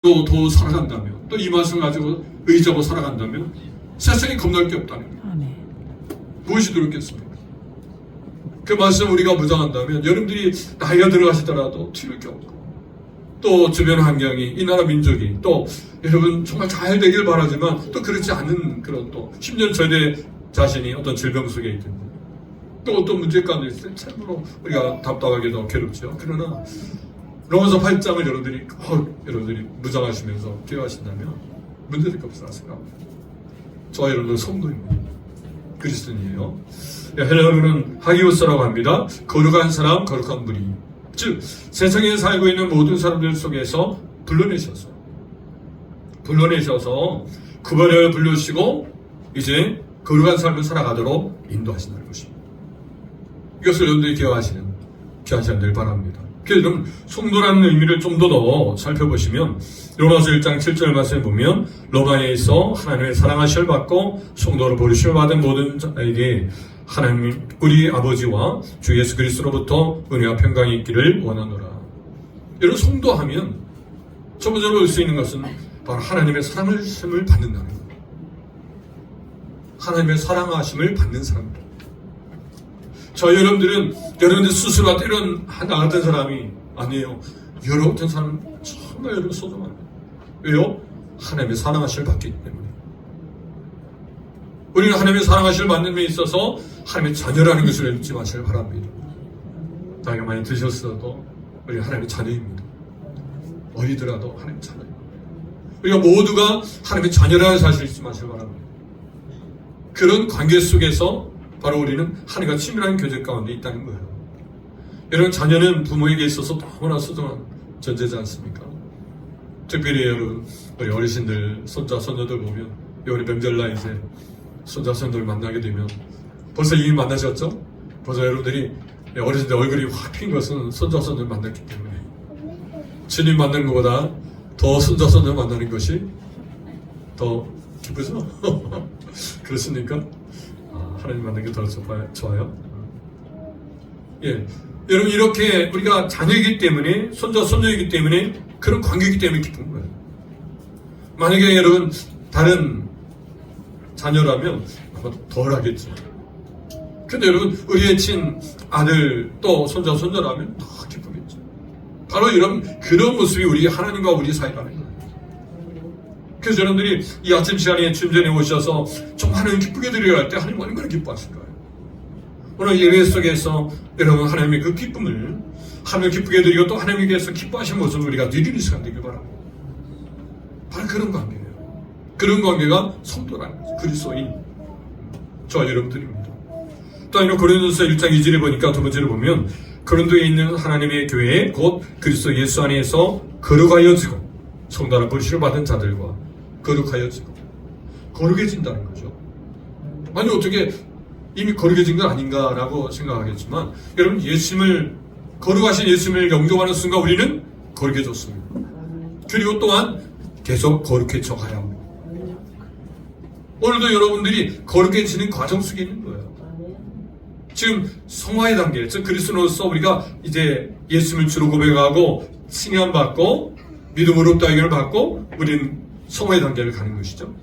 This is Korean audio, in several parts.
더 살아간다면, 또 이 말씀을 가지고 의지하고 살아간다면 세상에 겁날 게 없다는 거예요. 무엇이 두렵겠습니까? 그 말씀 우리가 무장한다면 여러분들이 나이가 들어가시더라도 튀를 게 없고, 또 주변 환경이, 이 나라 민족이, 또 여러분 정말 잘 되길 바라지만 또 그렇지 않은 그런, 또 심지어 저희 자신이 어떤 질병 속에 있든 또 어떤 문제 가운데 있을 때 참으로 우리가 답답하게도 괴롭죠. 그러나 로마서 8장을 여러분들이 무장하시면서 기도하신다면 문제될 게 없으라 생각합니다. 저와 여러분들 성도입니다. 그리스도인이에요. 헬라어로는 하기오스라고 합니다. 거룩한 사람, 거룩한 무리. 즉 세상에 살고 있는 모든 사람들 속에서 불러내셔서 구별하여 불러주시고 이제 거룩한 삶을 살아가도록 인도하신다는 것입니다. 이것을 여러분들이 기억하시면 늘 바랍니다. 그래서 성도라는 의미를 좀 더 살펴보시면 로마서 1장 7절 말씀에 보면 로마에 있어 하나님의 사랑하심을 받고 성도로 부르심을 받은 모든 자에게 하나님 우리 아버지와 주 예수 그리스도로부터 은혜와 평강이 있기를 원하노라. 여러분, 성도하면 첫 번째로 볼 수 있는 것은 바로 하나님의 사랑하심을 받는다는 거예요. 하나님의 사랑하심을 받는 사람들. 여러분들 스스로가 때론 나 같은 사람이 아니에요. 여러 같은 사람 정말 여러분 소중합니다. 왜요? 하나님의 사랑하심을 받기 때문에. 우리는 하나님의 사랑하심을 받는 데 있어서 하나님의 자녀라는 것을 잊지 마시길 바랍니다. 나이가 많이 드셨어도 우리 하나님의 자녀입니다. 어리더라도 하나님의 자녀입니다. 우리가 모두가 하나님의 자녀라는 사실을 잊지 마시길 바랍니다. 그런 관계 속에서 바로 우리는 하나님과 친밀한 교제 가운데 있다는 거예요. 여러분, 자녀는 부모에게 있어서 너무나 소중한 존재지 않습니까? 특별히 여러분, 우리 어르신들, 손자, 손녀들 보면 이번에 명절날 이제 손자, 손녀들 만나게 되면 벌써 이미 만나셨죠? 벌써 여러분들이 어르신들 얼굴이 확 핀 것은 손자, 손녀를 만났기 때문에 주님 만나는 것보다 더 손자, 손녀를 만나는 것이 더 기쁘죠? 그렇습니까? 하나님 만나는 게 더 좋아요? 예. 여러분, 이렇게 우리가 자녀이기 때문에, 손자, 손녀이기 때문에, 그런 관계이기 때문에 기쁜 거예요. 만약에 여러분, 다른 자녀라면 아마 덜 하겠죠. 근데 여러분, 우리의 친 아들, 또 손자, 손녀라면 더 기쁘겠죠. 바로 그런 모습이 우리 하나님과 우리 사이라는 거예요. 그래서 여러분들이 이 아침 시간에 주님 전에 오셔서 좀 하나님 기쁘게 드리려 할 때 하나님 얼마나 기뻐하실 거예요. 오늘 예배 속에서 여러분 하나님의 그 기쁨을 하나님 기쁘게 드리고 또 하나님께서 기뻐하신 모습을 우리가 누리는 시간 되길 바랍니다. 바로 그런 관계예요. 그런 관계가 성도라는 거죠. 그리스도인 저와 여러분들입니다. 또 아니면 고린도서 1장 2절에 보니까 두 번째로 보면 고린도에 있는 하나님의 교회 곧 그리스도 예수 안에서 거룩하여지고 성도라 불씨를 받은 자들과 거룩하여지고 거룩해진다는 거죠. 아니 어떻게 이미 거룩해진 건 아닌가라고 생각하겠지만 여러분, 거룩하신 예수님을 영접하는 순간 우리는 거룩해졌습니다. 그리고 또한 계속 거룩해져 가야 합니다. 오늘도 여러분들이 거룩해지는 과정 속에 있는 거예요. 지금 성화의 단계, 즉 그리스도로서 우리가 이제 예수님을 주로 고백하고 칭함받고 믿음으로 따위를 받고 우리는 성화의 단계를 가는 것이죠.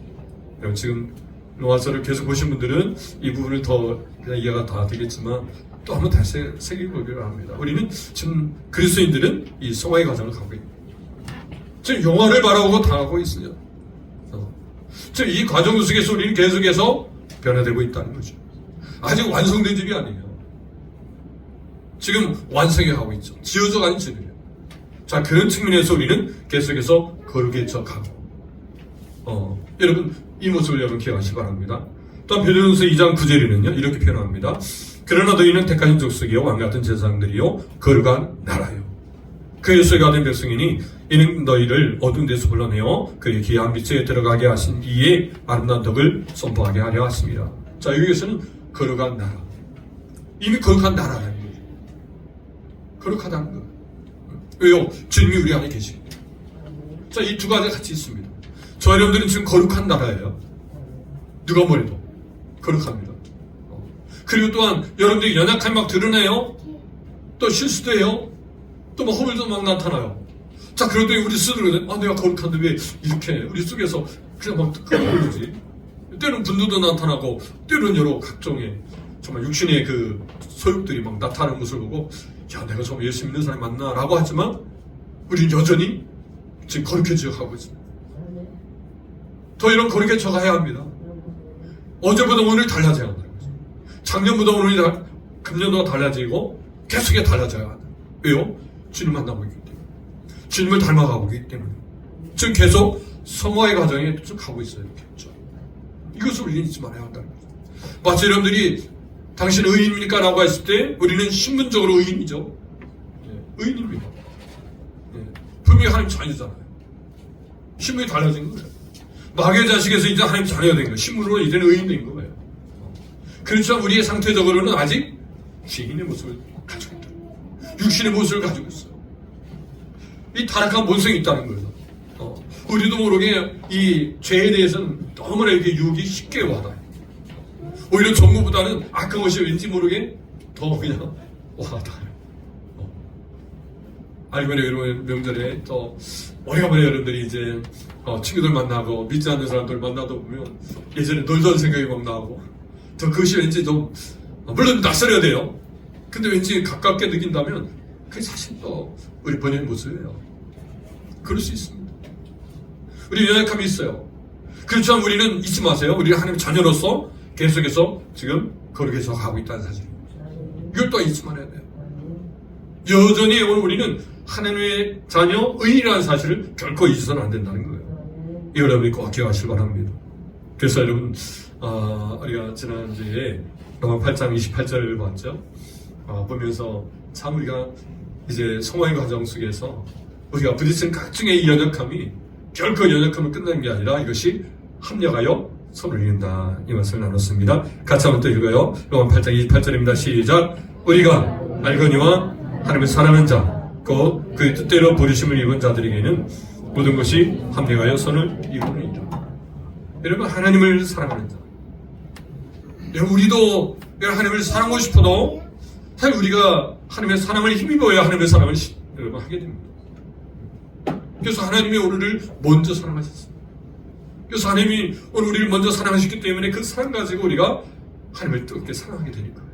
여러분, 지금 로마서를 계속 보신 분들은 이 부분을 더 그냥 이해가 다 되겠지만 또 한번 다시 새겨보기를 합니다. 우리는 지금 그리스도인들은 이 성화의 과정을 가고 있습니다. 지금 영화를 바라보고 당하고 있으죠. 지금 이 과정 속에서 우리는 계속해서 변화되고 있다는 거죠. 아직 완성된 집이 아니에요. 지금 완성해 가고 있죠. 지어져 가는 집이에요. 자, 그런 측면에서 우리는 계속해서 거룩해져 가고 여러분, 이 모습을 여러분 기억하시기 바랍니다. 또한 베드로전서 2장 9절에는요 이렇게 표현합니다. 그러나 너희는 택하신 족속이요 왕같은 제사장들이요 거룩한 나라요 그의 소유가 된 백성이니 이는 너희를 어두운 데서 불러내어 그의 귀한 빛에 들어가게 하신 이의 아름다운 덕을 선포하게 하려 하십니다. 자, 여기에서는 거룩한 나라, 이미 거룩한 나라라는 거죠. 거룩하다는 거예요. 왜요? 주님이 우리 안에 계십니다. 자, 이 두 가지가 같이 있습니다. 저 여러분들은 지금 거룩한 나라예요. 누가 뭐래도 거룩합니다. 그리고 또한 여러분들이 연약함이 막 드러내요. 또 실수도 해요. 또 뭐 허물도 막 나타나요. 자, 그런데 우리 스스로 내가 거룩한데 왜 이렇게 우리 속에서 그냥 막 그러지? 때로는 분노도 나타나고 때로는 여러 각종의 정말 육신의 그 소욕들이 막 나타나는 것을 보고 야, 내가 정말 예수 믿는 사람이 맞나? 라고 하지만 우리는 여전히 지금 거룩해져 가고 있습니다. 더 이런 거룩해져 가야 합니다. 어제보다 오늘 달라져야 한다는 거죠. 작년보다 오늘이 금년도가 달라지고 계속해 달라져야 한다. 왜요? 주님을 만나고 있기 때문에. 주님을 닮아가고 있기 때문에. 지금 계속 성화의 과정에 쭉 가고 있어요. 그렇죠? 이것을 우리는 잊지 말아야 한다는 거죠. 마치 여러분들이 당신 의인입니까? 라고 했을 때 우리는 신분적으로 의인이죠. 네, 의인입니다. 네, 분명히 하나님 자녀잖아요. 신분이 달라진 거예요. 마귀의 자식에서 이제 하나님 자녀가 된 거예요. 신분으로 이제는 의인 된 거예요. 그렇지만 우리의 상태적으로는 아직 죄인의 모습을 가지고 있다. 육신의 모습을 가지고 있어요. 이 타락한 본성이 있다는 거예요. 우리도 모르게 이 죄에 대해서는 너무나 이렇게 유혹이 쉽게 와닿아요. 오히려 전부보다는 악한 것이 왠지 모르게 더 그냥 와닿아요. 알고 보니 여러분 명절에 또 오래간만에 여러분들이 이제 친구들 만나고 믿지 않는 사람들 만나다 보면 예전에 놀던 생각이 막 나고 또 그것이 왠지 좀 물론 낯설어야 돼요. 근데 왠지 가깝게 느낀다면 그게 사실 또 우리 본연의 모습이에요. 그럴 수 있습니다. 우리 연약함이 있어요. 그렇지만 우리는 잊지 마세요. 우리는 하나님의 자녀로서 계속해서 지금 거룩해져 가고 있다는 사실입니다. 이걸 또 잊지 말아야 돼요. 여전히 오늘 우리는 하나님의 자녀 의인이라는 사실을 결코 잊어서는 안 된다는 거예요. 이걸 여러분이 꼭 기억하시길 바랍니다. 그래서 여러분 우리가 지난주에 로마 8장 28절을 봤죠. 보면서 참 우리가 이제 성화의 과정 속에서 우리가 부딪힌 각종의 이 연약함이 결코 연약함은 끝나는 게 아니라 이것이 합력하여 손을 이룬다. 이 말씀을 나눴습니다. 같이 한번 또 읽어요. 로마 8장 28절입니다. 시작. 우리가 알거니와 하나님을 사랑하는 자 곧 그의 뜻대로 부르심을 입은 자들에게는 모든 것이 합력하여 손을 이루느니라. 여러분 하나님을 사랑하는 자. 여러분 우리도 하나님을 사랑하고 싶어도 사실 우리가 하나님의 사랑을 힘입어야 하나님의 사랑을 여러분 하게 됩니다. 그래서 하나님이 우리를 먼저 사랑하셨습니다. 그래서 하나님이 오늘 우리를 먼저 사랑하셨기 때문에 그 사랑 가지고 우리가 하나님을 뜨겁게 사랑하게 되니까요.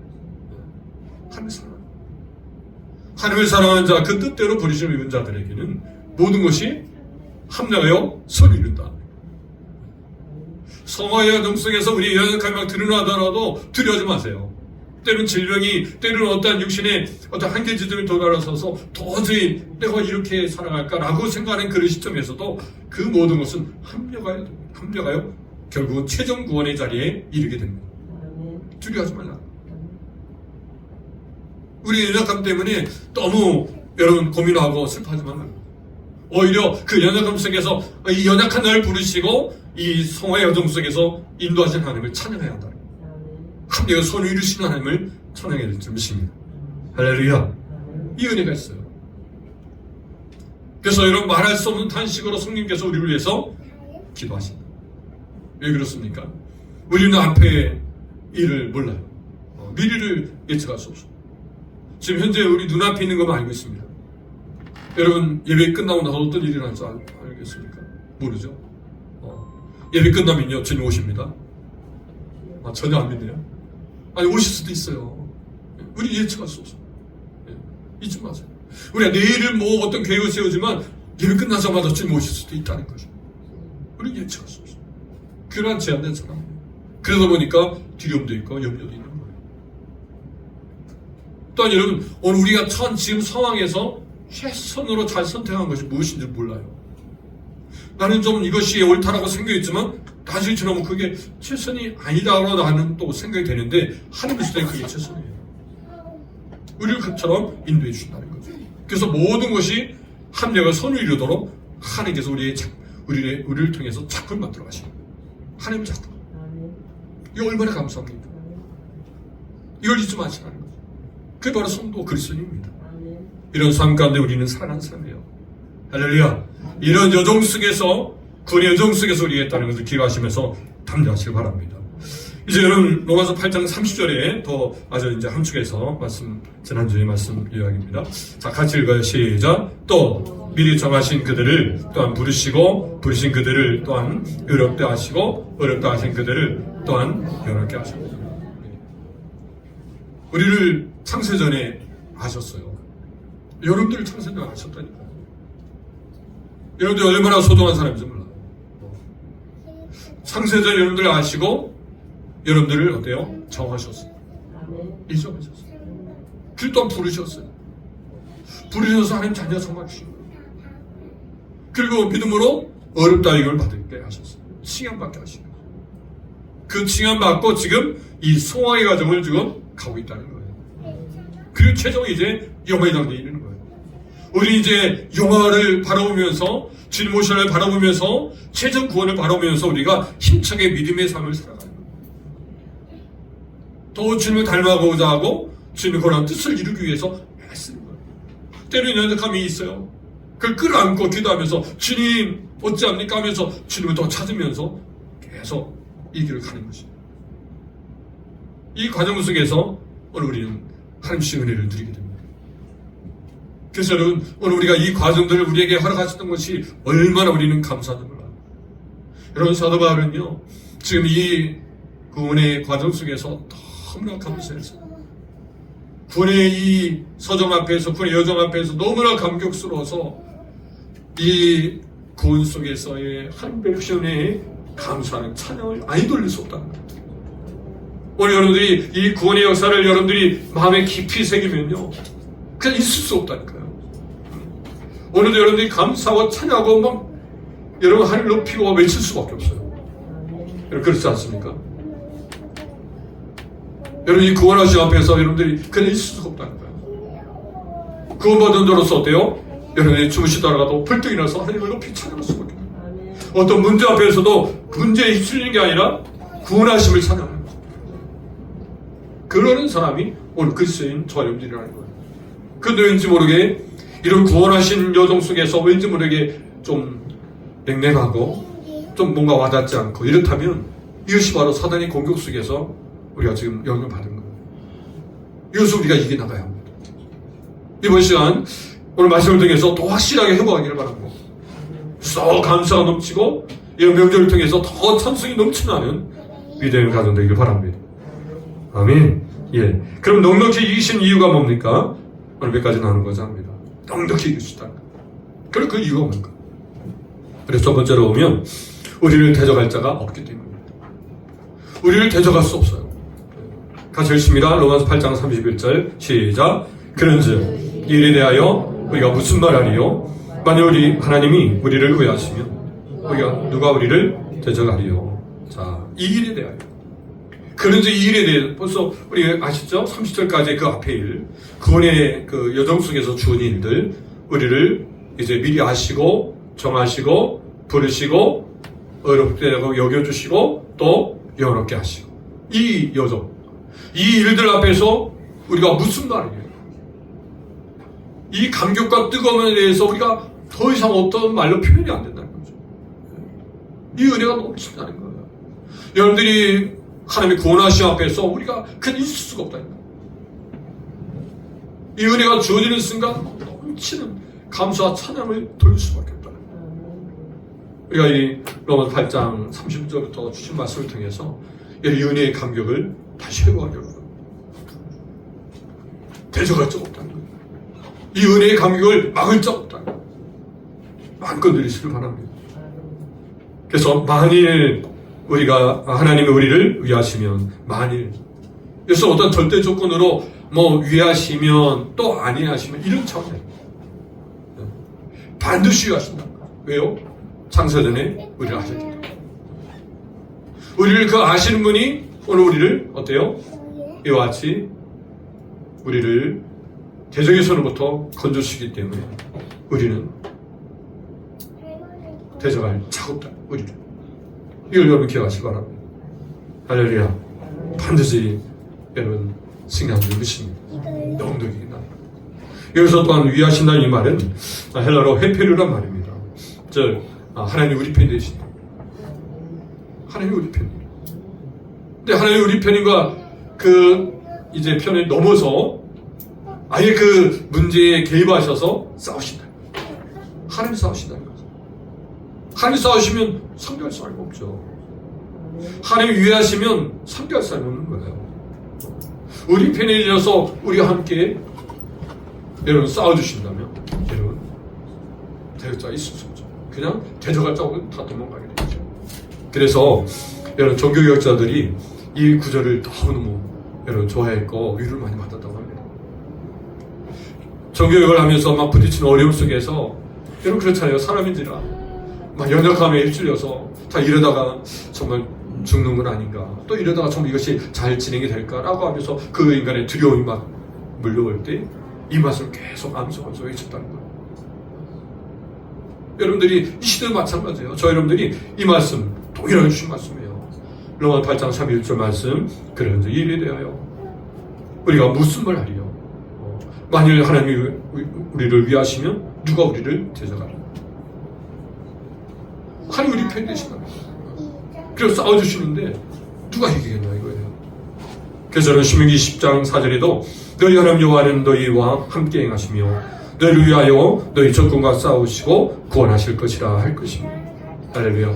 하나님을 사랑하는 자, 그 뜻대로 부르심을 입은 자들에게는 모든 것이 합력하여 손을 이룬다. 성화의 과정 속에서 우리의 연약함이 막 드러나더라도 두려워하지 마세요. 때로는 질병이, 때로는 어떠한 육신의 어떤 한계지점이 도달하셔서 도저히 내가 이렇게 살아갈까라고 생각하는 그런 시점에서도 그 모든 것은 합력하여 결국은 최종 구원의 자리에 이르게 됩니다. 두려워하지 말라. 우리 연약함 때문에 너무 여러분 고민하고 슬퍼하지 말라. 오히려 그 연약함 속에서 이 연약한 나를 부르시고 이 성화의 여정 속에서 인도하신 하나님을 찬양해야 한다. 합력의 손을 이루시는 하나님을 찬양해야 될 줄입니다. 할렐루야. 이 은혜가 있어요. 그래서 여러분 말할 수 없는 탄식으로 성령께서 우리를 위해서 기도하신다. 왜 그렇습니까? 우리는 앞에 일을 몰라요. 미래를 예측할 수 없어요. 지금 현재 우리 눈앞에 있는 것만 알고 있습니다. 여러분 예배 끝나고 나서 어떤 일이 일어날지 알겠습니까? 모르죠. 예배 끝나면요 주님 오십니다. 전혀 안 믿네요. 아니 오실 수도 있어요. 우리 예측할 수 없어요. 잊지 마세요. 우리가 내일을 뭐 어떤 계획을 세우지만 예배 끝나자마자 주님 오실 수도 있다는 거죠. 우리 예측할 수 없어요. 그러한 제한된 사람. 그러다 보니까 두려움도 있고 염려도 있는 거예요. 또한 여러분 오늘 우리가 처한 지금 상황에서 최선으로 잘 선택한 것이 무엇인지 몰라요. 나는 좀 이것이 옳다라고 생각했지만 나중에 지나면 그게 최선이 아니다라고 나는 또 생각이 되는데 하나님의 시대에 그게 최선이에요. 우리를 그처럼 인도해 주신다는 거죠. 그래서 모든 것이 합력을 선을 이루도록 하나님께서 우리를 통해서 작품을 만들어 가시는 거예요. 하나님의 작품. 이거 얼마나 감사합니까? 이걸 잊지 마시라는 거죠. 그게 바로 성도 그리스도입니다. 이런 삶 가운데 우리는 사랑하는 사람이에요. 할렐루야. 이런 여정 속에서 구원의 여정 속에서 우리가 있다는 것을 기억하시면서 담대하시길 바랍니다. 이제 여러분 로마서 8장 30절에 더 아주 이제 함축해서 지난주에 말씀 요약입니다. 자 같이 읽어요. 시작. 또 미리 정하신 그들을 또한 부르시고 부르신 그들을 또한 의롭게 하시고 의롭게 하신 그들을 또한 영원케 하셨고 우리를 창세전에 하셨어요. 여러분들을 창세전에 하셨다니까요. 여러분들 얼마나 소중한 사람인지 몰라요. 창세전 여러분들 아시고 여러분들을 어때요? 정하셨어요. 일정하셨어요. 그 또한 부르셨어요. 부르셔서 하나님 자녀 삼아주신 거예요. 그리고 믿음으로 어렵다 이걸 받게 하셨어요. 칭함받게 하시고 그 칭함받고 지금 이 소망의 과정을 지금 가고 있다는 거예요. 그리고 최종 이제 영화의 단계에 이르는 거예요. 우리 이제 영화를 바라보면서 주님 오실 날 바라보면서 최종 구원을 바라보면서 우리가 힘차게 믿음의 삶을 살아가는 거예요. 더 주님을 닮아가고자 하고 주님의 권한 뜻을 이루기 위해서 애쓰는 거예요. 때로는 연약함이 있어요. 그걸 끌어안고 기도하면서 주님 어찌합니까 하면서 주님을 더 찾으면서 계속 이 길을 가는 것입니다. 이 과정 속에서 오늘 우리는 하나님의 은혜를 누리게 됩니다. 그래서 여러분 오늘 우리가 이 과정들을 우리에게 허락하셨던 것이 얼마나 우리는 감사한지 몰라요. 여러분 사도 바울은요 지금 이 구원의 과정 속에서 너무나 감사했어요. 구원의 이 서정 앞에서 구원의 여정 앞에서 너무나 감격스러워서 이 구원 속에서의 한 백션의 감사하는 찬양을 아니 돌릴 수 없다는 거예요. 오늘 여러분들이 이 구원의 역사를 여러분들이 마음에 깊이 새기면요 그냥 있을 수 없다니까요. 오늘도 여러분들이 감사하고 찬양하고 막 여러분 하늘 높이고 외칠 수밖에 없어요. 그렇지 않습니까? 여러분 이 구원하신 앞에서 여러분들이 그냥 있을 수가 없다는 거예요. 구원받은 자로서 어때요? 여러분이 주무시다가도 벌떡 일어나서 하나님을 높이 찬양할 수밖에 없어요. 어떤 문제 앞에서도 문제에 휩쓸리는 게 아니라 구원하심을 찬양하는 거예요. 그러는 사람이 오늘 그리스도인 저와 여러분들이라는 거예요. 근데 왠지 모르게 이런 구원하신 여정 속에서 왠지 모르게 좀 냉랭하고 좀 뭔가 와닿지 않고 이렇다면 이것이 바로 사단의 공격 속에서 우리가 지금 영향을 받은 거예요. 이것을 우리가 이겨나가야 합니다. 이번 시간 오늘 말씀을 통해서 더 확실하게 회복하기를 바랍니다. 썩 감사가 넘치고 이 명절을 통해서 더 찬송이 넘쳐나는 믿음의 가정 되기를 바랍니다. 아멘. 예. 그럼 넉넉히 이기신 이유가 뭡니까? 오늘 몇 가지 나누고자 합니다. 넉넉히 이기시다. 그리고 그 이유가 뭔가? 그래서 첫 번째로 보면 우리를 대적할 자가 없기 때문입니다. 우리를 대적할 수 없어요. 같이 읽습니다. 로마서 8장 31절 시작. 그런즉 이 일에 대하여 우리가 무슨 말하리요? 만약 우리 하나님이 우리를 의하시면 우리가 누가 우리를 대적하리요? 자, 이 일에 대하여. 그런즉 이 일에 대해 벌써 우리 아시죠? 30절까지 그 앞에 일, 구원의 그 여정 속에서 주은 일들, 우리를 이제 미리 아시고 정하시고 부르시고 어렵게 여겨주시고 또 영원롭게 하시고 이 여정, 이 일들 앞에서 우리가 무슨 말이에요? 이 감격과 뜨거움에 대해서 우리가 더 이상 어떤 말로 표현이 안 된다는 거죠. 이 은혜가 넘친다는 거예요. 여러분들이 하나님의 구원하심 앞에서 우리가 그냥 있을 수가 없다는 거예요. 이 은혜가 주어지는 순간 넘치는 감사와 찬양을 돌릴 수밖에 없다는 거예요. 우리가 이 로마서 8장 30절부터 주신 말씀을 통해서 이 은혜의 감격을 다시 회복하려고 합니다. 대적할 적 없다는 거예요. 이 은혜의 감격을 막을 적 없다는 거예요. 마음껏 누리시길 바랍니다. 그래서 만일 우리가 하나님이 우리를 위하시면 만일 그래서 어떤 절대 조건으로 뭐 위하시면 또 아니하시면 이런 차원이에요. 반드시 위하신다. 왜요? 창세전에 우리를 아셨기 때문에. 우리를 그 아시는 분이 오늘 우리를 어때요? 이와 같이 우리를 대적의 손으로부터 건져주시기 때문에 우리는 대적할 자가 없다. 우리를. 이걸 여러분 기억하시기 바랍니다. 할렐루야. 반드시 여러분 승리하는 것입니다. 영덕이다. 여기서 또한 위하신다는 이 말은 헬라로 헤페르란 말입니다. 즉 하나님 우리 편이 되신다. 하나님 우리 편입니다. 근데 하나님 우리 편인가 그 이제 편을 넘어서 아예 그 문제에 개입하셔서 싸우신다. 하나님 싸우신다는 거죠. 하나님 싸우시면 상대할 사람이 없죠. 하나님 위하시면 상대할 사람이 없는 거예요. 우리 편에 일려서 우리와 함께 여러분 싸워주신다면 여러분 대적자가 있을 수 없죠. 그냥 대적할 자고 다 도망가게 되죠. 그래서 여러분 종교개혁자들이 이 구절을 너무너무 여러분 좋아했고 위로를 많이 받았다고 합니다. 종교개혁을 하면서 막 부딪히는 어려움 속에서 여러분 그렇잖아요. 사람인지라 막 연약함에 휩쓸려서 다 이러다가 정말 죽는 건 아닌가, 또 이러다가 정말 이것이 잘 진행이 될까라고 하면서 그 인간의 두려움이 막 물려올 때 이 말씀을 계속 암송하면서 외쳤다는 거예요. 여러분들이 이 시대도 마찬가지예요. 저 여러분들이 이 말씀 동일하게 주신 말씀이에요. 로마 8장 31절 말씀, 그런즉 이에 대하여 우리가 무슨 말 하리요? 만일 하나님이 우리를 위하시면 누가 우리를 대적하리요? 하나님 우리 편 되신다. 그래서 싸워주시는데 누가 이기겠나 이거예요. 그래서 저는 신명기 10장 4절에도 너희 하나님 여호와는 너희와 함께 행하시며 너희를 위하여 너희 적군과 싸우시고 구원하실 것이라 할 것입니다. 할렐루야.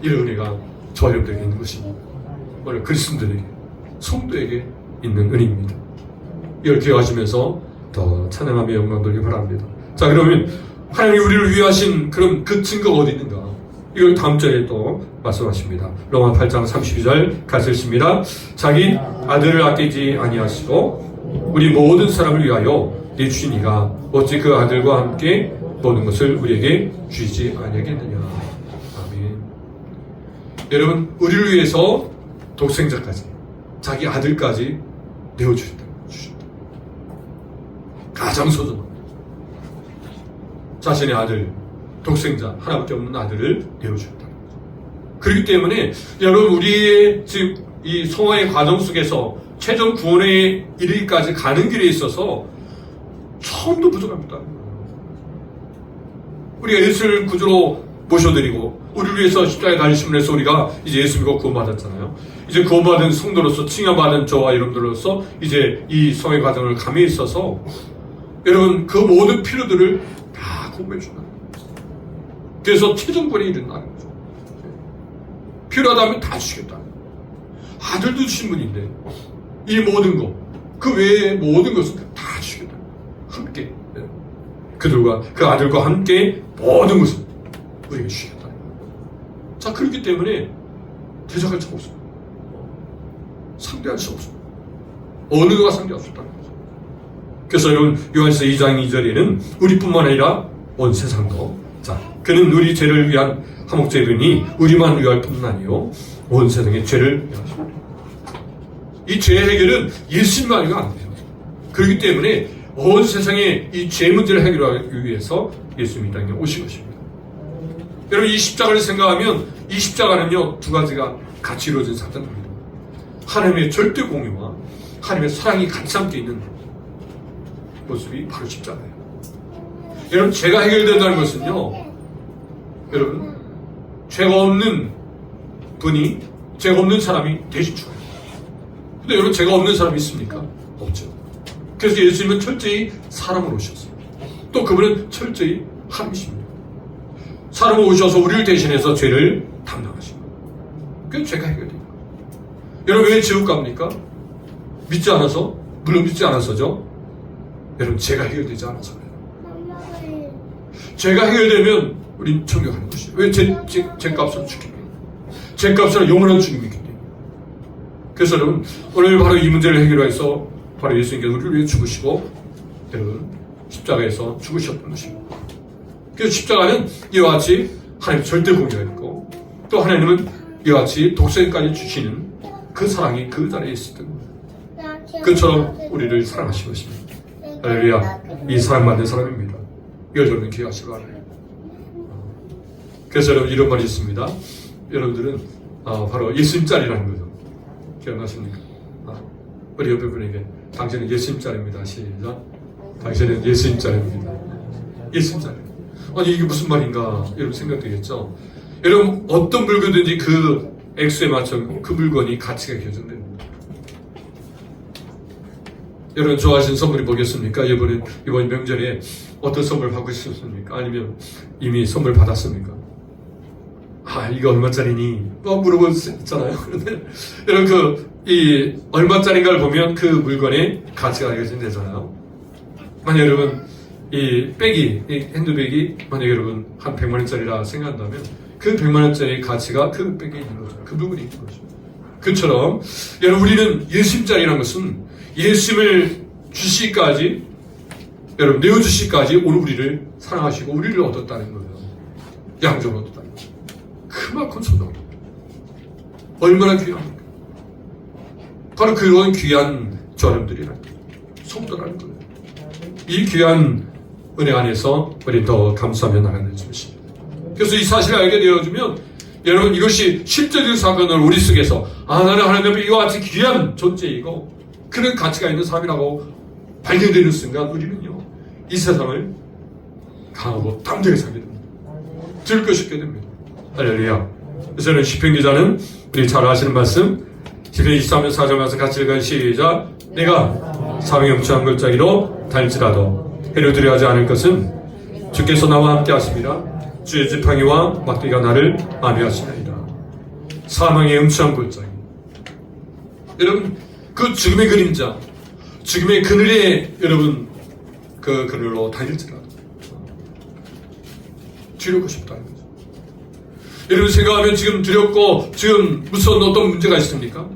이런 은혜가 저와 여러분들에게 있는 것입니다. 오늘 그리스도인들에게, 성도에게 있는 은혜입니다. 이걸 기억하시면서 더 찬양하며 영광 돌리기 바랍니다. 자, 그러면 하나님이 우리를 위하신 그런 그 증거가 어디 있는가? 이걸 다음 절에 또 말씀하십니다. 로마 8장 32절 같이 읽습니다. 자기 아들을 아끼지 아니하시고 우리 모든 사람을 위하여 내주신 이가 어찌 그 아들과 함께 모든 것을 우리에게 주시지 아니하겠느냐. 아멘. 여러분, 우리를 위해서 독생자까지, 자기 아들까지 내어주신다. 가장 소중한 자신의 아들, 독생자, 하나밖에 없는 아들을 내어주셨다. 그렇기 때문에 여러분, 우리의 지금 이 성화의 과정 속에서 최종 구원에 이르기까지 가는 길에 있어서 처음도 부족합니다. 우리가 예수를 구주로 모셔드리고 우리를 위해서 십자가에 달리심을 해서 우리가 이제 예수 믿고 구원받았잖아요. 이제 구원받은 성도로서, 칭함받은 저와 여러분들로서 이제 이 성화의 과정을 감에 있어서 여러분 그 모든 필요들을 다 공부해 준다. 그래서 최종 구원에 이른다는 거죠. 필요하다면 다 주시겠다. 아들도 주신 분인데 이 모든 것, 그 외의 모든 것을 다 주시겠다. 함께 그들과 그 아들과 함께 모든 것을 우리에게 주시겠다. 자, 그렇기 때문에 대적할 수가 없습니다. 상대할 수 없습니다. 어느 누가 상대할 수 없다는 거죠. 그래서 여러분 요한일서 2장 2절에는 우리뿐만 아니라 온 세상도, 자, 그는 우리 죄를 위한 화목제이니 우리만 위할 뿐만 아니요 온 세상의 죄를 위하십니다. 이 죄 해결은 예수님만이가 안 돼요. 그렇기 때문에 온 세상의 이 죄 문제를 해결하기 위해서 예수님이 이 땅에 오신 것입니다. 여러분, 이 십자가를 생각하면 이 십자가는요 두 가지가 같이 이루어진 사건입니다. 하나님의 절대 공의와 하나님의 사랑이 같이 함께 있는 모습이 바로 십자가예요. 여러분, 죄가 해결된다는 것은요, 여러분, 죄가 없는 분이, 죄가 없는 사람이 대신 죽어요. 근데 여러분, 죄가 없는 사람이 있습니까? 없죠. 그래서 예수님은 철저히 사람으로 오셨어요. 또 그분은 철저히 하나님이십니다. 사람으로 오셔서 우리를 대신해서 죄를 담당하신 거예요. 그래서 죄가 해결됩니다. 여러분, 왜 지옥 갑니까? 믿지 않아서? 물론 믿지 않아서죠. 여러분, 죄가 해결되지 않아서 그래요. 죄가 해결되면 우린 천국하는 것이에요. 왜? 죄값으로 죽입니다. 죄값으로 영원한 죽임이 있기 때문에. 그래서 여러분, 오늘 바로 이 문제를 해결해서 바로 예수님께서 우리를 위해 죽으시고 여러분 십자가에서 죽으셨던 것입니다. 그래서 십자가는 이와 같이 하나님의 절대 공의가 있고 또 하나님은 이와 같이 독생까지 주시는 그 사랑이 그 자리에 있었던 겁니다. 그처럼 우리를 사랑하신 것입니다. 할렐루야. 이 사랑받는 사람입니다. 이걸 여러분 기억하시기 바랍니다. 그래서 여러분 이런 말이 있습니다. 여러분들은 바로 예수님짜리라는 거죠. 기억나십니까? 우리 옆에 분에게 당신은 예수님짜리입니다. 시작. 당신은 예수님짜리입니다. 예수님짜리. 아니 이게 무슨 말인가 여러분 생각되겠죠? 여러분 어떤 물건든지 그 액수에 맞춰 그 물건이 가치가 결정됩니다. 여러분 좋아하시는 선물이 뭐겠습니까? 이번 명절에 어떤 선물 받고 싶습니까? 아니면 이미 선물 받았습니까? 이거 얼마짜리니? 물어볼 수 있잖아요. 그런데 여러분 이 얼마짜리인가를 보면 그 물건의 가치가 알려진 되잖아요. 만약 여러분 이 핸드백이 만약 여러분 한 100만 원짜리라 생각한다면 그 100만 원짜리 가치가 그 백에 있는 거죠. 그 부분이 있는 거죠. 그처럼 여러분 우리는 예수님자리라는 것은 예수님을 주시기까지 여러분 내어주시기까지 오늘 우리를 사랑하시고 우리를 얻었다는 거예요. 양적으로 얻었다는 거예요. 그만큼 소중합니다. 얼마나 귀합니까? 바로 그런 귀한 저놈들이라는 거예요. 성도라는 거예요. 이 귀한 은혜 안에서 우리 더 감사하며 나가는 것입니다. 그래서 이 사실을 알게 되어주면 여러분 이것이 실제적인 사건을 우리 속에서 나는 하나님 앞에 이와 같이 귀한 존재이고 그런 가치가 있는 사람이라고 발견되는 순간 우리는요 이 세상을 강하고 담대하게 살게 됩니다. 들고 싶게 됩니다. 할렐루야. 그래서 저는 시편 기자는 우리 잘 아시는 말씀 시편 23년 4절 말씀 같이 읽어요. 시작. 내가 사명에 뭉쳐한 골짜기로 달지라도 해를 두려워하지 않을 것은 주께서 나와 함께 하십니다. 주의 지팡이와 막대기가 나를 안위하시나이다. 사망의 음침한 골짜기. 여러분 그 죽음의 그림자 죽음의 그늘에 여러분 그 그늘로 다닐지라도 두렵고 싶다는 거죠. 여러분 생각하면 지금 두렵고 지금 무서운 어떤 문제가 있습니까?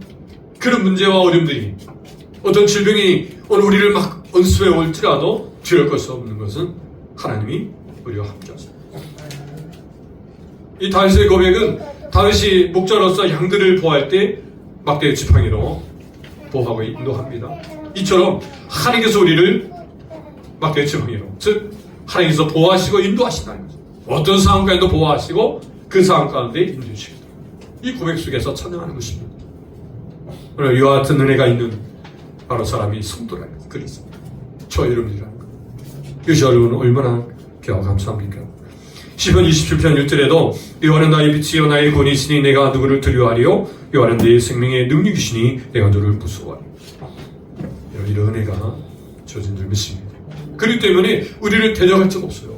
그런 문제와 어려움들이 어떤 질병이 오늘 우리를 막 언습해 올지라도 두려울 것이 없는 것은 하나님이 우리와 함께 하십니다. 이 다윗의 고백은 다윗이 목자로서 양들을 보호할 때 막대의 지팡이로 보호하고 인도합니다. 이처럼 하나님께서 우리를 막대의 지팡이로 즉 하나님께서 보호하시고 인도하신다는 거죠. 어떤 상황 가운데도 보호하시고 그 상황 가운데 인도하시고 이 고백 속에서 찬양하는 것입니다. 오늘 이와 같은 은혜가 있는 바로 사람이 성도라는 것, 그리스도 저 여러분이라는 것. 이것이 여러분 얼마나 귀하고 감사합니까? 시편 27편 1절에도 여호와는 나의 빛이요 나의 권위시니 내가 누구를 두려워하리요 여호와는 내 생명의 능력이시니 내가 누구를 무서워하리요. 이런 은혜가 주어진 줄 믿습니다. 그렇기 때문에 우리를 대적할 적 없어요.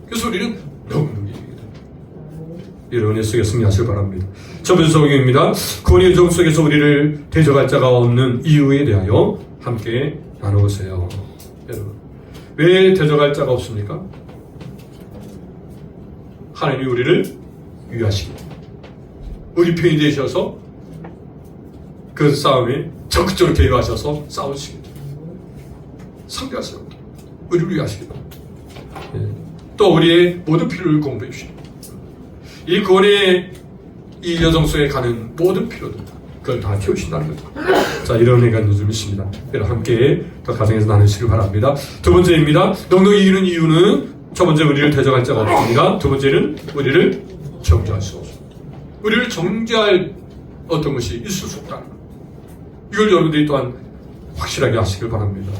그래서 우리는 능력입니다. 이런 은혜 속에 승리하시길 바랍니다. 첫 번째 성경입니다. 구원의 정 속에서 우리를 대적할 자가 없는 이유에 대하여 함께 나눠보세요. 여러분 왜 대적할 자가 없습니까? 하나님이 우리를 위하시기 우리 편이 되셔서 그 싸움에 적극적으로 개입하셔서 싸우시기 상대하시고 우리를 위하시기 또 우리의 모든 필요를 공부해 주시고 이 구원의 이 여정 속에 가는 모든 필요들 그걸 다 채우신다는 거죠. 자, 이런 은혜가 있는 줄 믿습니다. 여러분 함께 더 가정에서 나누시길 바랍니다. 두 번째입니다. 넉넉히 이기는 이유는 첫 번째 우리를 대적할 자가 없습니다. 두 번째는 우리를 정죄할 수 없습니다. 우리를 정죄할 어떤 것이 있을 수 없다는 것. 이걸 여러분들이 또한 확실하게 하시길 바랍니다.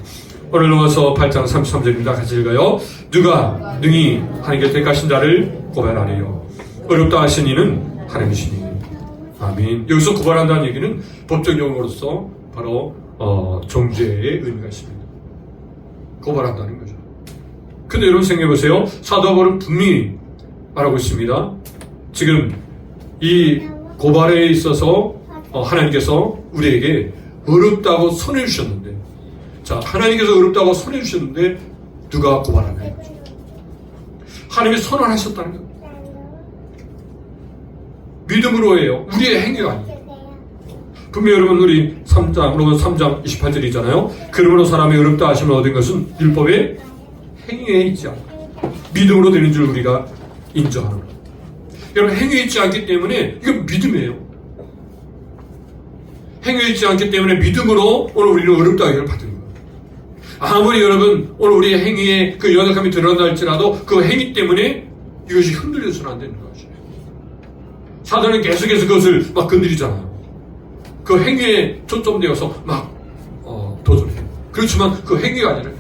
오늘 넘어서 8장 33절입니다. 같이 읽어요. 누가 능히 하나님께 택하신 자를 고발하리요. 어렵다 하신 이는 하나님이시니. 아멘. 여기서 고발한다는 얘기는 법적 용어로서 바로 정죄의 의미가 있습니다. 고발한다는 거죠. 근데 여러분 생각해보세요. 사도 바울은 분명히 말하고 있습니다. 지금 이 고발에 있어서 하나님께서 우리에게 어렵다고 선해주셨는데 자 하나님께서 어렵다고 선해주셨는데 누가 고발하는 거죠? 하나님이 선언하셨다는 거죠. 믿음으로 해요. 우리의 행위가 아니에요. 분명히 여러분 우리 로만 3장 28절이잖아요. 그러므로 사람이 어렵다 하시면 얻은 것은 율법의 행위에 있지 않고 믿음으로 되는 줄 우리가 인정하는 거예요. 여러분 행위에 있지 않기 때문에 이건 믿음이에요. 행위에 있지 않기 때문에 믿음으로 오늘 우리는 어렵다 하기를 받은 거예요. 아무리 여러분 오늘 우리의 행위에 그 연약함이 드러난다 할지라도 그 행위 때문에 이것이 흔들려서는 안 되는 거죠. 사단은 계속해서 그것을 막 건드리잖아요. 그 행위에 초점되어서 막 도전해요. 그렇지만 그 행위가 아니라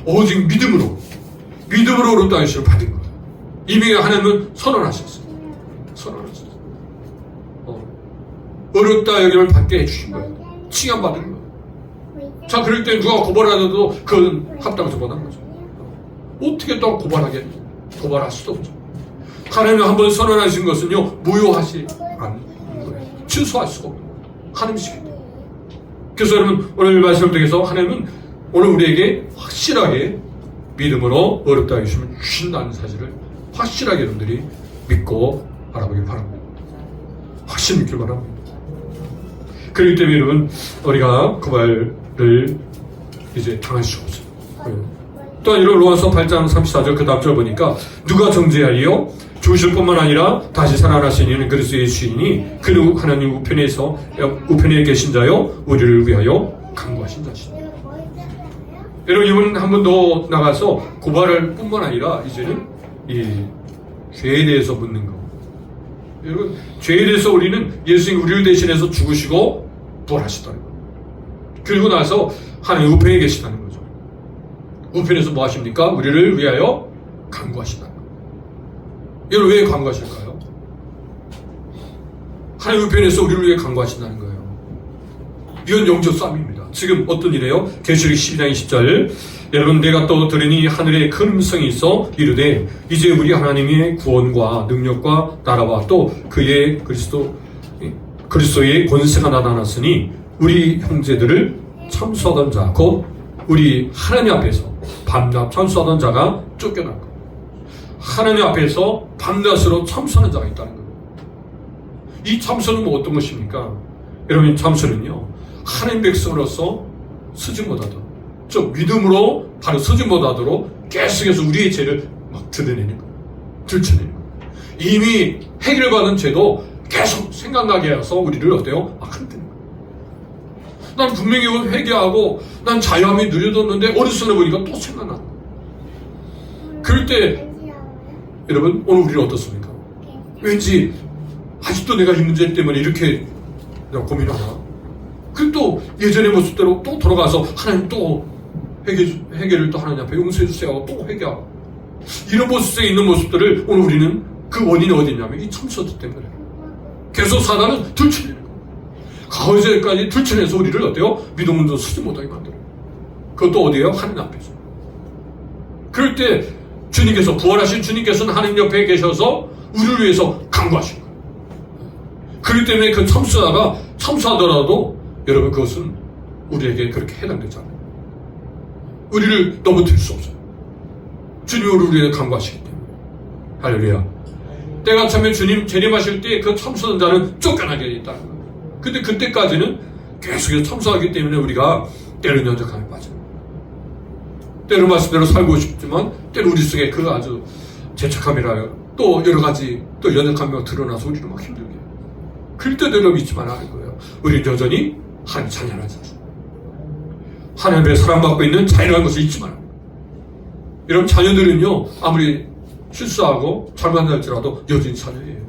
오직 믿음으로 어렵다 하시를 받은 거예요. 이미 하나님은 선언하셨어요. 어렵다 여김을 받게 해주신 거예요. 칭함받은 거예요. 자 그럴 때 누가 고발하더라도 그건 합당하지 못한 거죠. 어떻게 또 고발하겠냐? 고발할 수도 없죠. 하나님이 한번 선언하신 것은요, 무효하지 않는 거예요. 취소할 수가 없는 거예요. 하나님이시기 때문에. 그래서 여러분, 오늘 말씀을 통해서 하나님은 오늘 우리에게 확실하게 믿음으로 어렵다 하시면 주신다는 사실을 확실하게 여러분들이 믿고 바라보길 바랍니다. 확실히 믿길 바랍니다. 그렇기 때문에 여러분, 우리가 고발을 이제 당할 수 없어요. 또한 이런 로마서 8장 34절 그 다음 절 보니까 누가 정죄하리요? 죽으실 뿐만 아니라 다시 살아나신 이는 그리스도 예수이니 그 누구 하나님 우편에 계신 자요 우리를 위하여 간구하신 자시니. 여러분, 이번 한 번 더 나가서 고발할 뿐만 아니라 이제는 이 죄에 대해서 묻는 거. 여러분, 죄에 대해서 우리는 예수님 우리를 대신해서 죽으시고 부활하시다는 거. 그리고 나서 하나님 우편에 계시다는 거죠. 우편에서 뭐 하십니까? 우리를 위하여 간구하시다는 거. 여러분, 왜 간구하실까요? 하나님 우편에서 우리를 위해 간구하신다는 거예요. 이건 영적 싸움입니다. 지금 어떤 일이에요? 계시록 12장 20절. 여러분, 내가 또 들으니 하늘에 큰 음성이 있어 이르되 이제 우리 하나님의 구원과 능력과 나라와 또 그의 그리스도의 권세가 나타났으니 우리 형제들을 참수하던 자, 곧 우리 하나님 앞에서 밤낮 참수하던 자가 쫓겨날 것. 하나님 앞에서 밤낮으로 참수하는 자가 있다는 거예요. 이 참수는 뭐 어떤 것입니까? 여러분, 참수는요, 하나님 백성으로서 쓰지 못하도록, 즉 믿음으로 바로 쓰지 못하도록 계속해서 우리의 죄를 막 드러내는 거예요. 들춰내는 거예요. 이미 해결받은 죄도 계속 생각나게 해서 우리를 어때요? 막 흔드는 거예요. 난 분명히 회개하고 난 자유함이 누려졌는데 어느 순간에 보니까 또 생각나는 거예요. 그럴 때 여러분, 오늘 우리는 어떻습니까? 왠지 아직도 내가 이 문제 때문에 이렇게 내가 고민하나? 그리고 또 예전의 모습대로 또 돌아가서 하나님 또 회개를 또 하나님 앞에 용서해 주세요 하고 또 회개하고, 이런 모습 속에 있는 모습들을 오늘 우리는 그 원인이 어디 있냐면 이 참수들 때문에 계속 사단은 들춰내는 거예요. 가오제까지 들춰내서 우리를 어때요? 믿음으로 쓰지 못하게 만들어요. 그것도 어디에요? 하나님 앞에서. 그럴 때 주님께서, 부활하신 주님께서는 하나님 옆에 계셔서 우리를 위해서 간구하신 거예요. 그렇기 때문에 그 참수하더라도 여러분, 그것은 우리에게 그렇게 해당되지 않아요. 우리를 넘어뜨릴 수 없어요. 주님이 우리를 위해 간구하시기 때문에. 할렐루야. 때가 차면 주님 재림하실 때 그 참수하는 자는 쫓겨나게 되어 있다는 거예요. 근데 그때까지는 계속해서 참수하기 때문에 우리가 때로 연약함에 빠져요. 때로 말씀대로 살고 싶지만 때로 우리 속에 그 아주 죄책감이라 또 여러 가지 또 연약함이 드러나서 우리를 막 힘들게 해요. 그럴 때대로 믿지 말라는 거예요. 우리는 여전히 하나님 자녀라는 사실, 하나님 앞에 사랑받고 있는 자녀라는 것을 잊지 말아요. 이런 자녀들은요, 아무리 실수하고 잘못한다 할지라도 여전히 자녀예요.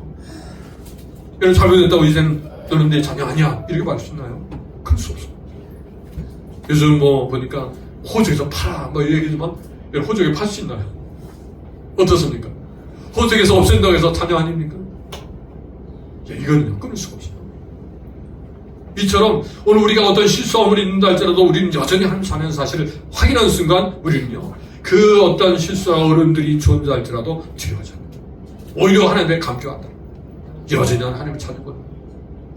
여러분, 잘못했다고 이제는 너는 내 자녀 아니야 이렇게 말할 수 있나요? 그럴 수 없어요. 요즘 뭐 보니까 호적에서 팔아 뭐 얘기지만, 여러분, 호적에 팔 수 있나요? 어떻습니까? 호적에서 없앤다고 해서 자녀 아닙니까? 이거는요, 끊을 수가 없어요. 이처럼 오늘 우리가 어떤 실수함을 있는다 할지라도 우리는 여전히 하나님 자녀의 사실을 확인하는 순간 우리는요, 그 어떤 실수나 어른들이 존재할지라도 두려워하지 않는다. 오히려 하나님의 감격한다. 여전히 하나님의 자녀군.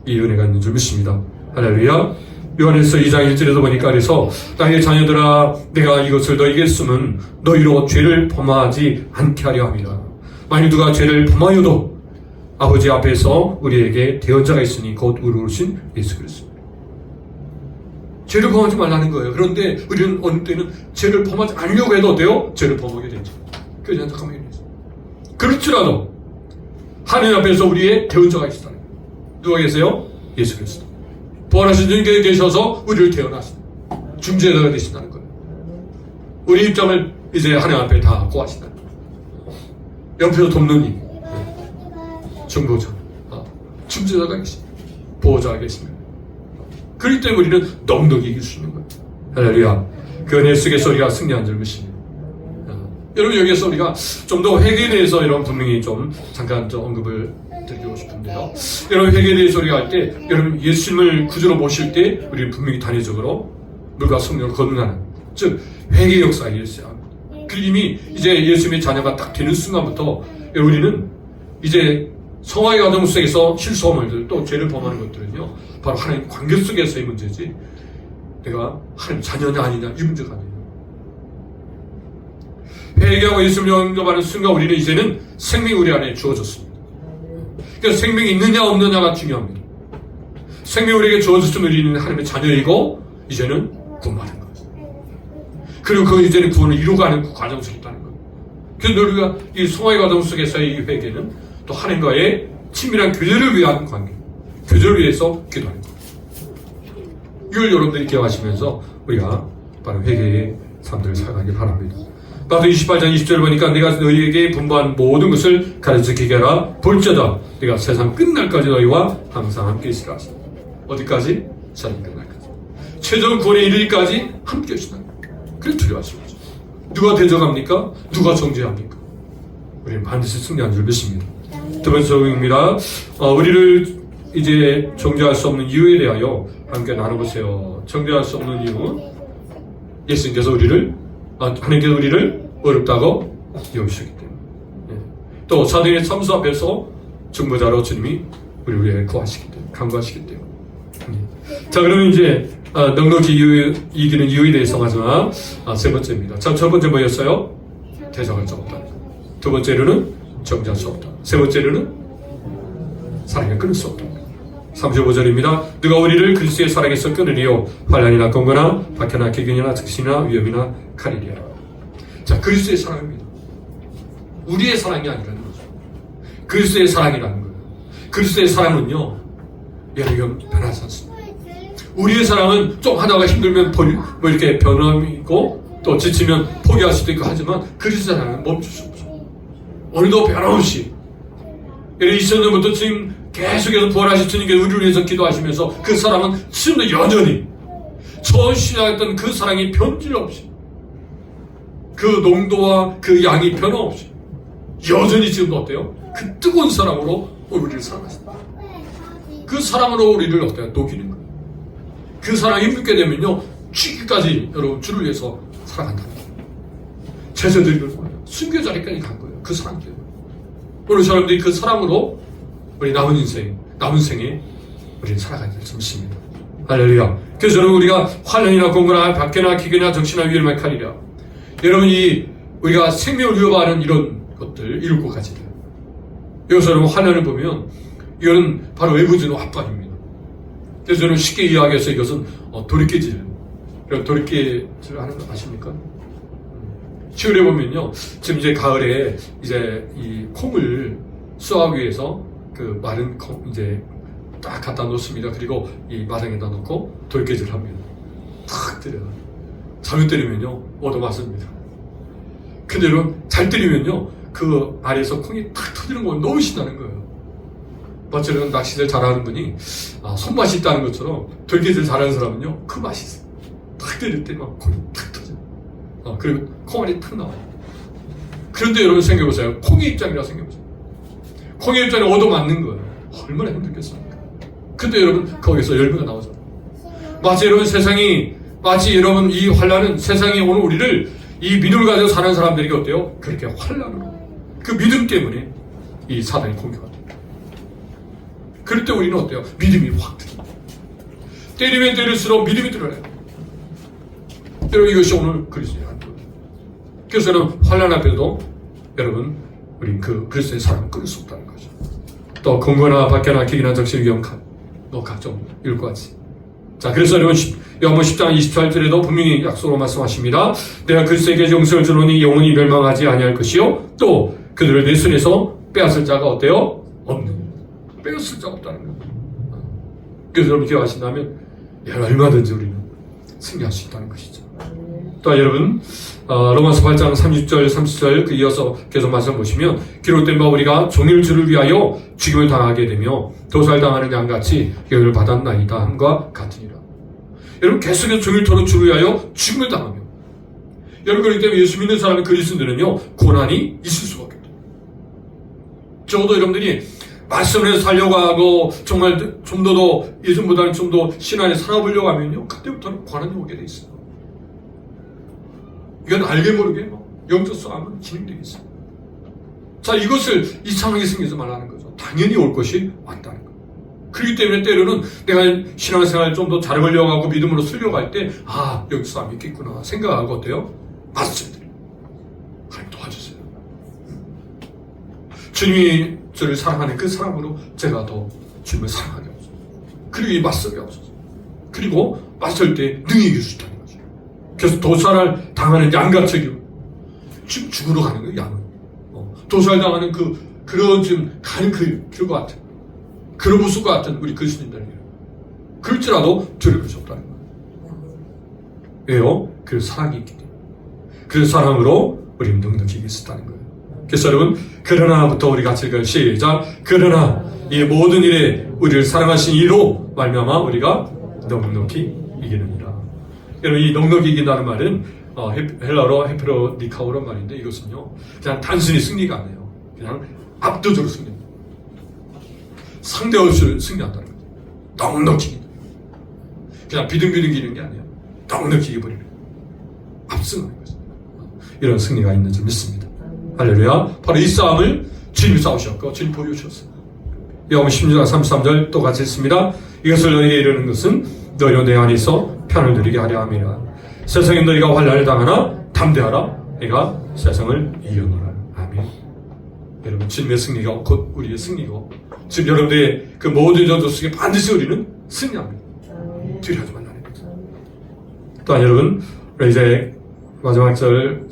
이 은혜가 있는 줄 믿습니다. 할렐루야. 요한일서 2장 1절에도 보니까 그래서 나의 자녀들아, 내가 이것을 너희에게 쓰면 너희로 죄를 범하지 않게 하려 함이라. 만일 누가 죄를 범하여도 아버지 앞에서 우리에게 대언자가 있으니 곧 우리로 오신 예수 그리스도. 죄를 범하지 말라는 거예요. 그런데 우리는 어느 때는 죄를 범하지 않으려고 해도 어때요? 죄를 범하게 되죠. 그래서 잠깐만요. 그렇지라도 하나님 앞에서 우리의 대언자가 있다는 거예요. 누가 계세요? 예수 그리스도. 부활하신 주님께 계셔서 우리를 대언하신 중재자가 되신다는 거예요. 우리 입장을 이제 하나님 앞에 다 고하신다는 거예요. 옆에서 돕는 이 정보자, 중재자가 계십니다. 보호자가 계십니다. 그렇기 때문에 우리는 넉넉히 이길 수 있는 거예요. 할렐루야. 그 은혜 속에서 우리가 승리한 줄 믿습니다. 여러분, 여기에서 우리가 좀 더 회개에 대해서 여러분 분명히 좀 잠깐 좀 언급을 드리고 싶은데요. 여러분, 회개에 대해서 우리가 할 때, 여러분 예수님을 구주로 모실 때 우리는 분명히 단회적으로 물과 성령을 거듭나는, 즉 회개 역사가 있어야 합니다. 그리고 이미 이제 예수님의 자녀가 딱 되는 순간부터 우리는 이제 성화의 과정 속에서 실수한 일들 또 죄를 범하는 것들은요 바로 하나님 관계 속에서의 문제지 내가 하나님 자녀냐 아니냐 이 문제가 아니에요. 회개하고 예수님을 영접하는 순간 우리는 이제는 생명이 우리 안에 주어졌습니다. 그러니까 생명이 있느냐 없느냐가 중요합니다. 생명이 우리에게 주어졌으면 우리는 하나님의 자녀이고 이제는 구원받은 거예요. 그리고 그 이제는 구원을 이루어가는 그 과정 속에 있다는 거예요. 그래서 우리가 이 성화의 과정 속에서의 이 회개는 또 하나님과의 친밀한 교제를 위한 관계, 교제를 위해서 기도하는 거예요. 이걸 여러분들이 기억하시면서 우리가 바로 회개의 삶들을 살아가길 바랍니다. 마태 28장 20절을 보니까 내가 너희에게 분부한 모든 것을 가르치게 하라. 볼지어다 내가 세상 끝날까지 너희와 항상 함께 있으라. 어디까지? 세상 끝날까지. 최종 구원에 이르기까지 함께 하시다. 그래 두려워하시는 거죠. 누가 대적합니까? 누가 정죄합니까? 우리는 반드시 승리한 줄 믿습니다. 두 번째 적용입니다. 우리를 이제 정죄할 수 없는 이유에 대하여 함께 나눠보세요. 정죄할 수 없는 이유. 예수님께서 하나님께서 우리를 어렵다고 여기시기 때문에. 또 사도의 참수 앞에서 중보자로 주님이 우리를 위해 구하시기 때문에, 강구하시기 때문에. 자, 그러면 이제 넉넉히 이기는 이유에 대해서 마지막 세 번째입니다. 자, 첫 번째 뭐였어요? 대적할 수 없다. 두 번째로는 정죄할 수 없다. 세 번째로는 사랑을 끊을 수 없다. 35절입니다. 누가 우리를 그리스도의 사랑에서 끊으리요 환난이나 건고나 박해나 기근이나 즉시나 위험이나 칼이리라. 자, 그리스도의 사랑입니다. 우리의 사랑이 아니라는 거죠. 그리스도의 사랑이라는 거예요. 그리스도의 사랑은요 여러분 변하지 않습니다. 우리의 사랑은 좀 하다가 힘들면 뭐 이렇게 변함이 있고 또 지치면 포기할 수도 있고 하지만 그리스도의 사랑은 멈출 수 없어요. 오늘도 변함없이 2000년부터 지금 계속해서 부활하신 주님께서 우리를 위해서 기도하시면서 그 사랑은 지금도 여전히 처음 시작했던 그 사랑이 변질 없이 그 농도와 그 양이 변함없이 여전히 지금도 어때요? 그 뜨거운 사랑으로 우리를 사랑하십니다. 그 사랑으로 우리를 어때요? 녹이는 거예요. 그 사랑이 묻게 되면요 죽기까지 여러분 주를 위해서 살아간다는 거예요. 제사 드리는 거예요. 순교 자리까지 간 거예요. 그 사랑 때문에. 오늘 사람들이 그 사랑으로 우리 남은 생에 우리는 살아가는 줄 믿습니다. 할렐루야. 그래서 여러분 우리가 환난이나 공고나 박해나 기근이나 정신이나 위험한 칼이라. 여러분 우리가 생명을 위협하는 이런 것들 일곱 가지들. 여기서 여러분 환난을 보면 이거는 바로 외부적인 압박입니다. 그래서 여러분 쉽게 이야기해서 이것은 도리깨질. 도리깨질 하는 거 아십니까? 시골에 보면요 지금 이제 가을에 이제 이 콩을 수확하기 위해서 그 마른 콩 이제 딱 갖다 놓습니다. 그리고 이 마당에다 놓고 돌깨질 합니다. 탁 때려요. 잘못 때리면요 얻어맞습니다. 근데 여러분 잘 때리면요 그 아래에서 콩이 탁 터지는 거 너무 신나는 거예요. 마치 여러분 낚시를 잘하는 분이 손맛이 있다는 것처럼 돌깨질 잘하는 사람은요 그 맛이 있어요. 탁 때릴 때 막 콩이 탁 터져요. 그리고 콩알이 탁 나와요. 그런데 여러분 생각해보세요. 콩의 입장이라 생각해보세요. 콩의 입장에 얻어맞는 거예요. 얼마나 힘들겠습니까? 근데 여러분 거기서 열매가 나오잖아요. 마치 여러분 마치 여러분 이 환난은 세상이 오늘 우리를 이 믿음을 가지고 사는 사람들에게 어때요? 그렇게 환난으로 그 믿음 때문에 이 사단이 공격합니다. 그럴 때 우리는 어때요? 믿음이 확 들어요. 때리면 때릴수록 믿음이 들어요. 여러분 이것이 오늘 그리스도의 한 거예요. 그래서 여러분 환난 앞에도 여러분 우리 그 그리스도의 사랑을 끊을 수 없다는 거죠. 또 건고나 박해나 기근이나 적신 위험한 각종 일과 같이. 자 그래서 여러분 요한복음 10장 24절에도 분명히 약속으로 말씀하십니다. 내가 그리스도에게 영생을 주노니 영원히 멸망하지 아니할 것이요 또 그들을 내 손에서 빼앗을 자가 어때요? 없는. 빼앗을 자가 없다는 거예요. 그래서 여러분 기억하신다면 얼마든지 우리는 승리할 수 있다는 것이죠. 또 여러분 로마서 8장 30절 30절 그 이어서 계속 말씀 보시면 기록된 바 우리가 종일 주를 위하여 죽임을 당하게 되며 도살당하는 양같이 여를 받았나이다 함과 같으니라. 여러분 계속해서 종일토록 주를 위하여 죽임을 당하며 여러분 그렇기 때문에 예수 믿는 사람의 그리스도인들은요 고난이 있을 수밖에 없다. 적어도 여러분들이 말씀을 살려고 하고 정말 좀 더 예전보다는 좀 더 신앙에 살아보려고 하면요 그때부터는 고난이 오게 돼 있어요. 이건 알게 모르게 영적 싸움은 진행되겠습니다. 자, 이것을 이 상황에 생겨서 말하는 거죠. 당연히 올 것이 왔다는 거. 그렇기 때문에 때로는 내가 신앙생활 좀 더 잘해보려고 하고 믿음으로 쓰려고 할 때, 아, 여기 싸움이 있겠구나 생각하고 어때요? 맞습니다. 하나님 도와주세요. 주님이 저를 사랑하는 그 사랑으로 제가 더 주님을 사랑하게 하소서. 그리고 맞서게 하소서. 그리고 맞설 때 능히 이길 수 있다는 거죠. 그래서 도살을 당하는 양가책이 지금 죽으러 가는 거예요, 양은. 도살 당하는 그런 지금 가는 그거 같은, 그런 모습 같은 우리 그리스도인들이에요. 그럴지라도 두려울 수 없다는 거예요. 왜요? 그 사랑이 있기 때문에. 그 사랑으로 우리는 넉넉히 이길 수 있다는 거예요. 그래서 여러분, 그러나부터 우리 같이 읽어요. 시작. 그러나 이 모든 일에 우리를 사랑하신 이로 말미암아 우리가 넉넉히 이기느니라. 여러분, 이 넉넉히 이긴다는 말은 헬라어로 헤프로니카오란 말인데, 이것은요 그냥 단순히 승리가 아니에요. 그냥 압도적으로 승리합니다. 상대 없이 승리한다는 거죠. 넉넉히 그냥 비등비등 이기는 게 아니에요. 넉넉히 이겨버리는, 압승하는 거죠. 이런 승리가 있는 줄 믿습니다. 할렐루야. 바로 이 싸움을 주님이 싸우셨고 주님 보여주셨어요. 요한 16장 33절 또 같이 읽습니다. 이것을 너희에게 이르는 것은 너희로 내 안에 있어 편을 누리게 하려 함이라. 세상에 너희가 환난을 당하나 담대하라. 내가 세상을 이겨노라. 아멘. 여러분, 주님의 승리가 곧 우리의 승리고, 지금 여러분들의 그 모든 전투 속에 반드시 우리는 승리합니다. 두려워하지 말라는 거죠. 또한 여러분, 이제 마지막 절,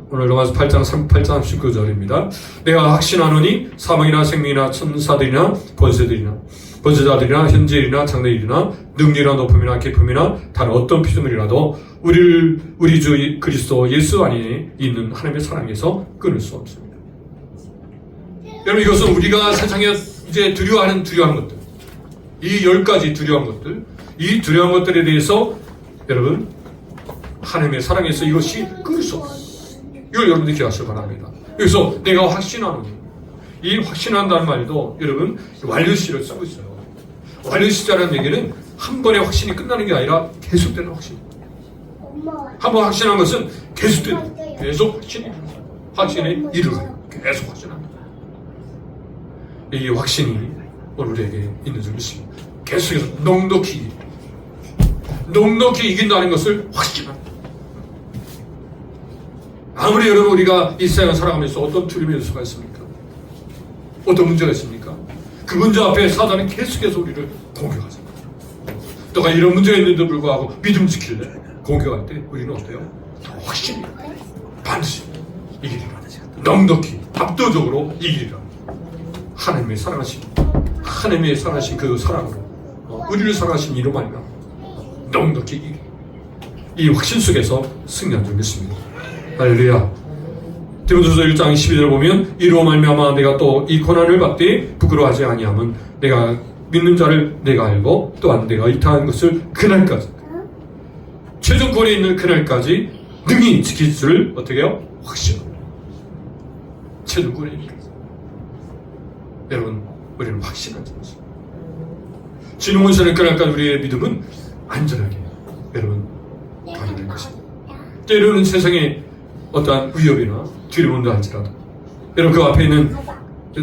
오늘 로마서 8장 38장 19절입니다. 내가 확신하노니 사망이나 생명이나 천사들이나 권세자들이나 현재일이나 장래일이나 능력이나 높음이나 깊음이나 다른 어떤 피조물이라도 우리 주 그리스도 예수 안에 있는 하나님의 사랑에서 끊을 수 없습니다. 여러분, 이것은 우리가 세상에 이제 두려워하는 것들, 이 10가지 두려운 것들, 이 두려운 것들에 대해서 여러분, 하나님의 사랑에서 이것이 끊을 수 없습니다. 이걸 여러분들 기억하시기 바랍니다. 그래서 내가 확신하노니, 이 확신한다는 말도 여러분 완료시를 쓰고 있어요. 완료시자라는 얘기는 한 번에 확신이 끝나는 게 아니라 계속되는 확신. 한 번 확신한 것은 계속되는, 계속 확신에 이르러요. 계속 확신합니다. 이 확신이 오늘 우리에게 있는 줄 믿습니다. 계속해서 넉넉히 이긴다는 것을 확신합니다. 아무리 여러분 우리가 이 세상을 살아가면서 어떤 두려움의 요소가 있습니까? 어떤 문제가 있습니까? 그 문제 앞에 사단은 계속해서 우리를 공격하잖아요. 너가 이런 문제가 있는데도 불구하고 믿음 지킬래? 공격할 때 우리는 어때요? 더 확실히 반드시 이기리라. 넉넉히 압도적으로 이기리라. 하나님의 사랑하신 그 사랑으로 우리를 사랑하신 이로 말미암아 넉넉히 이기리. 이 확신 속에서 승리한 줄 믿습니다. 할렐루야. 디모데후서 1장 12절을 보면 이로 말미암아 내가 또 이 고난을 받되 부끄러워하지 아니함은 내가 믿는 자를 내가 알고 또한 내가 이타한 것을 그날까지, 최종권에 있는 그날까지 능히 지킬 줄을 어떻게 해요? 확신합니다. 최종권에 있는 것을. 여러분, 우리는 확신한 자입니다. 진홍원선을 그날까지 우리의 믿음은 안전하게 여러분 발휘될 것입니다. 때로는 세상에 어떠한 위협이나 두려움도 할지라도 여러분 그 앞에 있는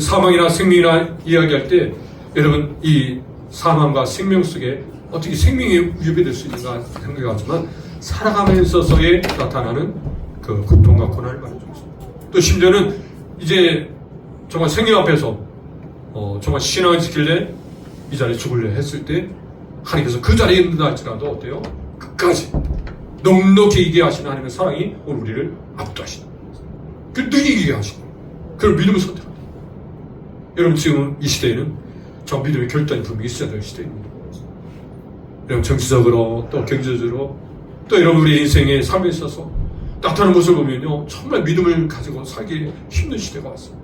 사망이나 생명이나 이야기할 때 여러분 이 사망과 생명 속에 어떻게 생명이 위협이 될 수 있는가 생각하지만 살아가면서서의 나타나는 그 고통과 고난을 말해주고 있습니다. 또 심지어는 이제 정말 생명 앞에서 정말 신앙을 지킬래 이 자리에 죽을래 했을 때 하나님께서 그 자리에 있는다 할지라도 어때요? 끝까지 넉넉히 이기게 하시는 하나님의 사랑이 오늘 우리를 압도하시는 그 능히 이기게 하시는 그걸 믿음을 선택합니다. 여러분 지금 이 시대에는 저 믿음의 결단이 분명히 있어야 될 시대입니다. 여러분 정치적으로 또 경제적으로 또 여러분 우리 인생의 삶에 있어서 나타나는 모습을 보면요 정말 믿음을 가지고 살기 힘든 시대가 왔습니다.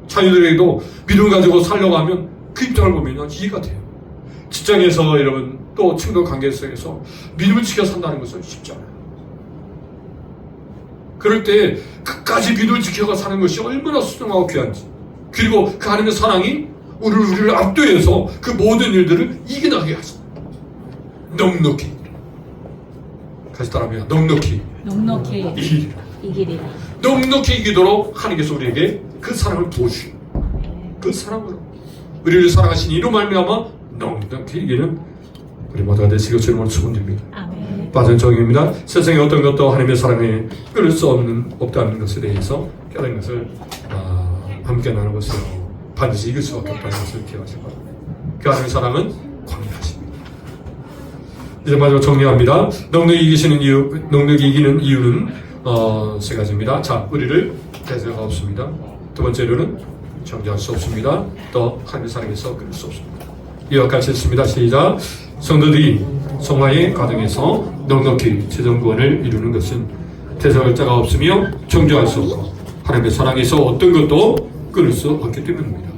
자녀들에게도 믿음을 가지고 살려고 하면 그 입장을 보면요 이해가 돼요. 직장에서 여러분 또 친구 관계 속에서 믿음을 지켜 산다는 것은 쉽지 않아요. 그럴 때 끝까지 믿음을 지켜가 사는 것이 얼마나 소중하고 귀한지, 그리고 그 하나님의 사랑이 우리를 압도해서 그 모든 일들을 이겨나게 하십니다. 넉넉히 같이 따라하면 넉넉히 이기리라. 넉넉히 이기도록 하나님께서 우리에게 그 사랑을 부어주시고 그 사랑으로 우리를 사랑하신 이로 말미암아 넉넉히 이기는 우리 모두가 되시고 주님을 축원드립니다. 빠진 정의입니다. 세상에 어떤 것도 하나님의 사랑에 끊을 수 없다는 것에 대해서 깨닫는 것을 함께 나누는 것으로 반드시 이길 수밖에 없다는 것을 기억하시기 바랍니다. 그 하나님의 사랑은 광대하십니다. 이제 마지막 정리합니다. 넉넉히 이기는 이유는 세 가지입니다. 자, 우리를 대적할 수 없습니다. 두 번째로는 정죄할 수 없습니다. 또 하나님의 사랑에서 끊을 수 없습니다. 이와 같이 했습니다. 시작. 성도들이 성화의 과정에서 넉넉히 최종구원을 이루는 것은 대적할 자가 없으며 정죄할 수 없고 하나님의 사랑에서 어떤 것도 끊을 수 없기 때문입니다.